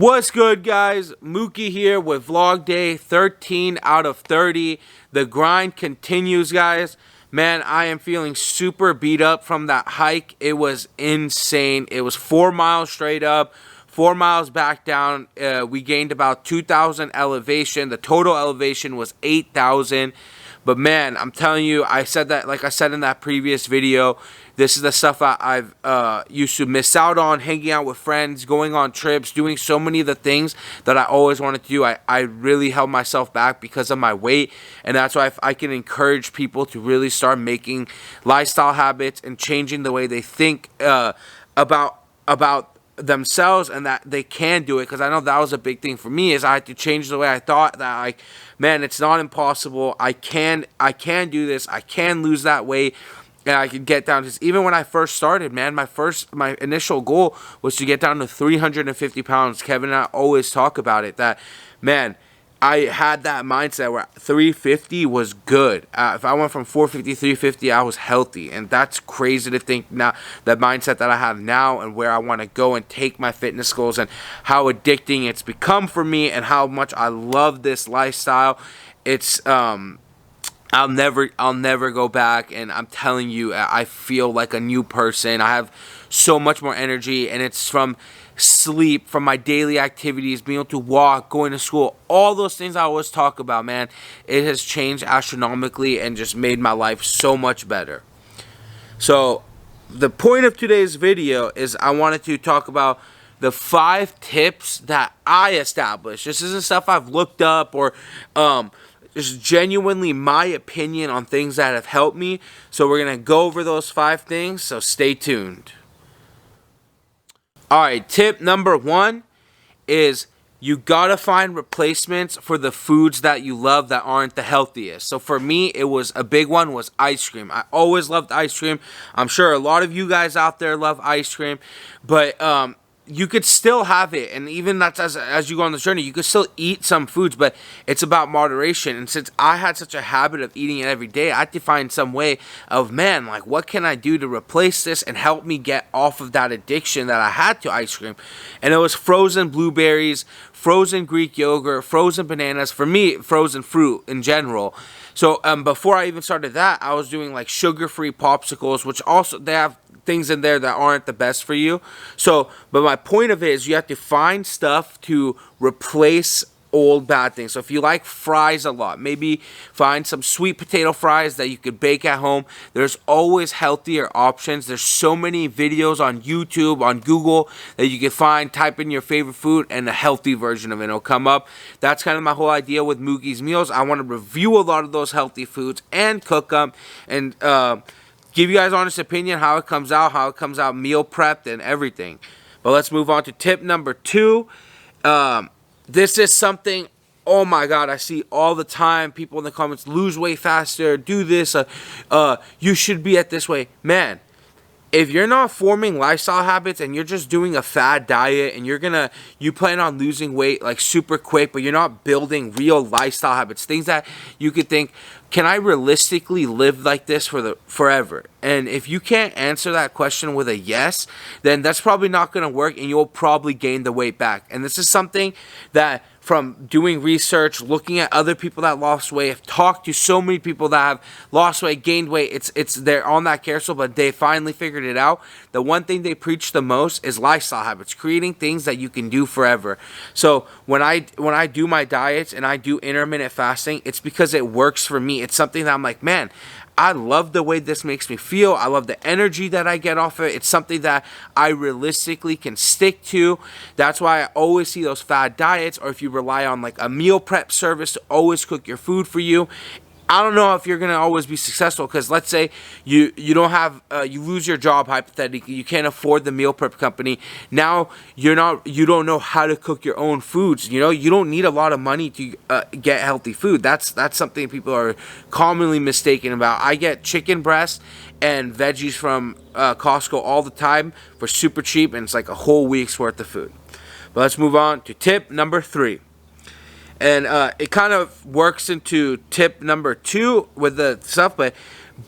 What's good, guys? Mookie here with vlog day 13 out of 30. The grind continues, guys. Man, I am feeling super beat up from that hike. It was insane. It was 4 miles straight up, 4 miles back down. We gained about 2,000 elevation. The total elevation was 8,000. But man, I'm telling you, I said that, like I said in that previous video, this is the stuff I've used to miss out on, hanging out with friends, going on trips, doing so many of the things that I always wanted to do. I really held myself back because of my weight, and that's why I can encourage people to really start making lifestyle habits and changing the way they think about themselves, and that they can do it. Because I know that was a big thing for me, is I had to change the way I thought, that like, man, it's not impossible. I can do this. I can lose that weight, and I can get down. Because even when I first started, man, my initial goal was to get down to 350 pounds. Kevin and I always talk about it, that, man, I had that mindset where 350 was good. If I went from 450 to 350, I was healthy. And that's crazy to think now, the mindset that I have now and where I want to go and take my fitness goals, and how addicting it's become for me, and how much I love this lifestyle. It's I'll never go back, and I'm telling you, I feel like a new person. I have so much more energy, and it's from sleep, from my daily activities, being able to walk, going to school, all those things I always talk about, man. It has changed astronomically and just made my life so much better. So the point of today's video is I wanted to talk about the 5 tips that I established. This isn't stuff I've looked up, or just genuinely my opinion on things that have helped me. So we're going to go over those 5 things, so stay tuned. Alright, tip number 1 is you gotta find replacements for the foods that you love that aren't the healthiest. So for me, it was a big one was ice cream. I always loved ice cream. I'm sure a lot of you guys out there love ice cream, but you could still have it, and even that's as you go on the journey, you could still eat some foods, but it's about moderation. And since I had such a habit of eating it every day, I had to find some way of, man, like, what can I do to replace this and help me get off of that addiction that I had to ice cream? And it was frozen blueberries, frozen Greek yogurt, frozen bananas, for me, frozen fruit in general. So before I even started that, I was doing like sugar-free popsicles, which also, they have things in there that aren't the best for you. So, but my point of it is you have to find stuff to replace old bad things. So if you like fries a lot, maybe find some sweet potato fries that you could bake at home. There's always healthier options. There's so many videos on YouTube, on Google, that you can find. Type in your favorite food and a healthy version of it. It'll come up. That's kind of my whole idea with Mookie's Meals. I want to review a lot of those healthy foods and cook them, and give you guys honest opinion how it comes out meal prepped and everything. But let's move on to tip number 2. This is something, oh my god, I see all the time. People in the comments, lose weight faster, do this, you should be at this way. Man, if you're not forming lifestyle habits and you're just doing a fad diet, and you plan on losing weight like super quick, but you're not building real lifestyle habits, things that you could think, can I realistically live like this forever? And if you can't answer that question with a yes, then that's probably not going to work, and you'll probably gain the weight back. And this is something that, from doing research, looking at other people that lost weight, I've talked to so many people that have lost weight, gained weight. They're on that carousel, but they finally figured it out. The one thing they preach the most is lifestyle habits, creating things that you can do forever. So when I do my diets and I do intermittent fasting, it's because it works for me. It's something that I'm like, man, I love the way this makes me feel. I love the energy that I get off of it. It's something that I realistically can stick to. That's why I always see those fad diets, or if you rely on like a meal prep service to always cook your food for you. I don't know if you're going to always be successful, because let's say you don't have, you lose your job hypothetically, you can't afford the meal prep company. Now you don't know how to cook your own foods. You know, you don't need a lot of money to get healthy food. That's something people are commonly mistaken about. I get chicken breast and veggies from Costco all the time for super cheap, and it's like a whole week's worth of food. But let's move on to tip number 3. And it kind of works into tip number 2 with the stuff, but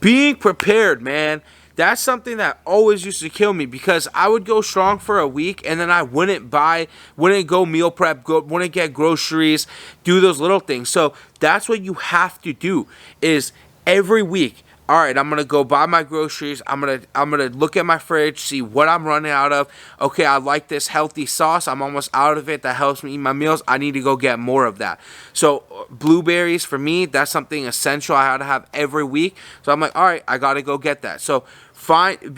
being prepared, man. that's something that always used to kill me, because I would go strong for a week and then I wouldn't go meal prep, wouldn't get groceries, do those little things. So that's what you have to do, is every week, all right, I'm gonna go buy my groceries. I'm gonna look at my fridge, see what I'm running out of. Okay, I like this healthy sauce. I'm almost out of it. That helps me eat my meals. I need to go get more of that. So blueberries for me, that's something essential. I had to have every week. So I'm like, all right, I gotta go get that. So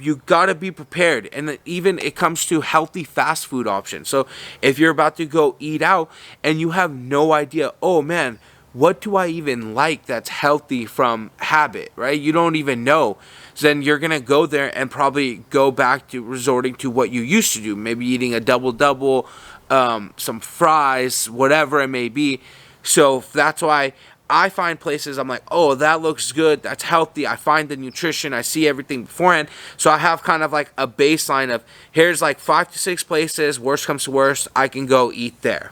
you gotta be prepared. And then even it comes to healthy fast food options. So if you're about to go eat out and you have no idea, oh man, what do I even like that's healthy from habit, right? You don't even know. So then you're going to go there and probably go back to resorting to what you used to do. Maybe eating a double-double, some fries, whatever it may be. So that's why I find places, I'm like, oh, that looks good. That's healthy. I find the nutrition. I see everything beforehand. So I have kind of like a baseline of, here's like 5 to 6 places. Worst comes to worst, I can go eat there.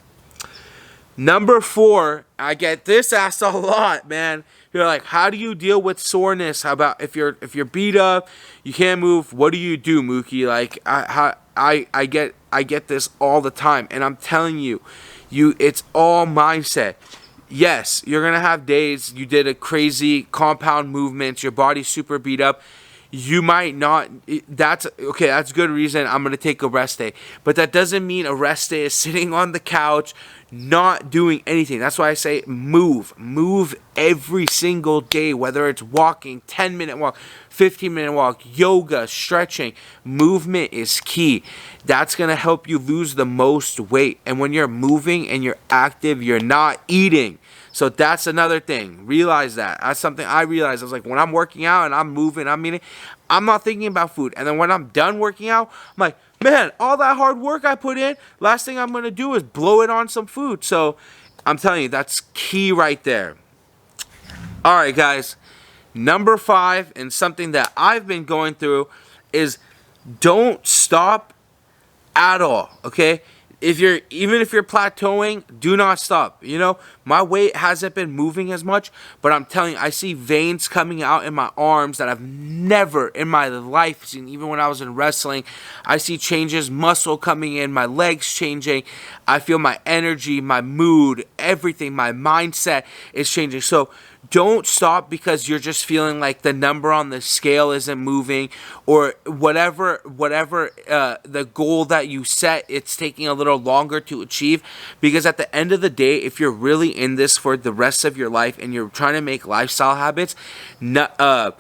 Number 4, I get this asked a lot, man. You're like, how do you deal with soreness? How about if you're beat up, you can't move? What do you do, Mookie? Like, I get this all the time, and I'm telling you, it's all mindset. Yes, you're gonna have days you did a crazy compound movement, your body's super beat up. You might not, that's okay, that's good reason I'm going to take a rest day. But that doesn't mean a rest day is sitting on the couch, not doing anything. That's why I say move. Move every single day, whether it's walking, 10-minute walk, 15-minute walk, yoga, stretching. Movement is key. That's going to help you lose the most weight. And when you're moving and you're active, you're not eating. So that's another thing. Realize that. That's something I realized. I was like, when I'm working out and I'm moving, I'm eating, I'm not thinking about food. And then when I'm done working out, I'm like, man, all that hard work I put in, last thing I'm going to do is blow it on some food. So I'm telling you, that's key right there. All right, guys. Number 5, and something that I've been going through, is don't stop at all, okay? Even if you're plateauing, do not stop. You know, my weight hasn't been moving as much, but I'm telling you, I see veins coming out in my arms that I've never in my life seen. Even when I was in wrestling, I see changes, muscle coming in, my legs changing. I feel my energy, my mood, everything, my mindset is changing. So don't stop because you're just feeling like the number on the scale isn't moving, or whatever the goal that you set, it's taking a little longer to achieve. Because at the end of the day, if you're really in this for the rest of your life and you're trying to make lifestyle habits, man,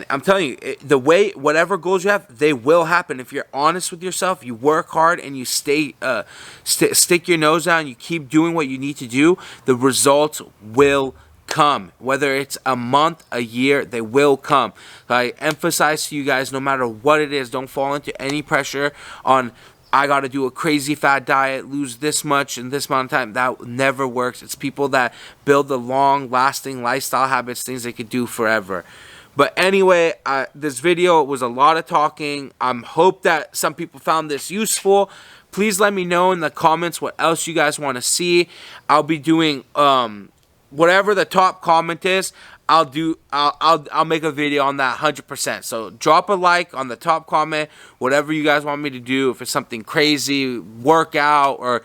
I'm telling you, whatever goals you have, they will happen. If you're honest with yourself, you work hard, and you stick your nose out, and you keep doing what you need to do, the results will come. Whether it's a month, a year, they will come. I emphasize to you guys, no matter what it is, don't fall into any pressure on, I got to do a crazy fat diet, lose this much in this amount of time. That never works. It's people that build the long-lasting lifestyle habits, things they could do forever. But anyway, this video was a lot of talking. I hope that some people found this useful. Please let me know in the comments what else you guys want to see. I'll be doing whatever the top comment is. I'll make a video on that 100%. So drop a like on the top comment, whatever you guys want me to do. If it's something crazy, workout, or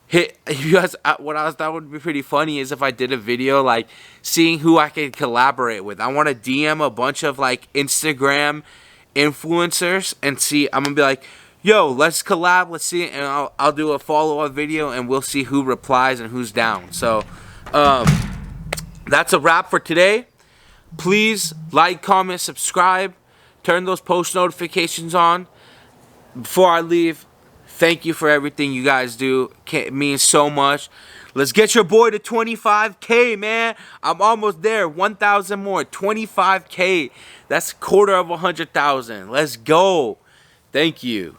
hit you guys. What I thought would be pretty funny is if I did a video like seeing who I can collaborate with. I want to DM a bunch of like Instagram influencers and see. I'm gonna be like, yo, let's collab, let's see it, and I'll do a follow-up video, and we'll see who replies and who's down. So that's a wrap for today. Please like, comment, subscribe, turn those post notifications on. Before I leave, thank you for everything you guys do. It means so much. Let's get your boy to 25K, man. I'm almost there. 1,000 more. 25K. That's a quarter of 100,000. Let's go. Thank you.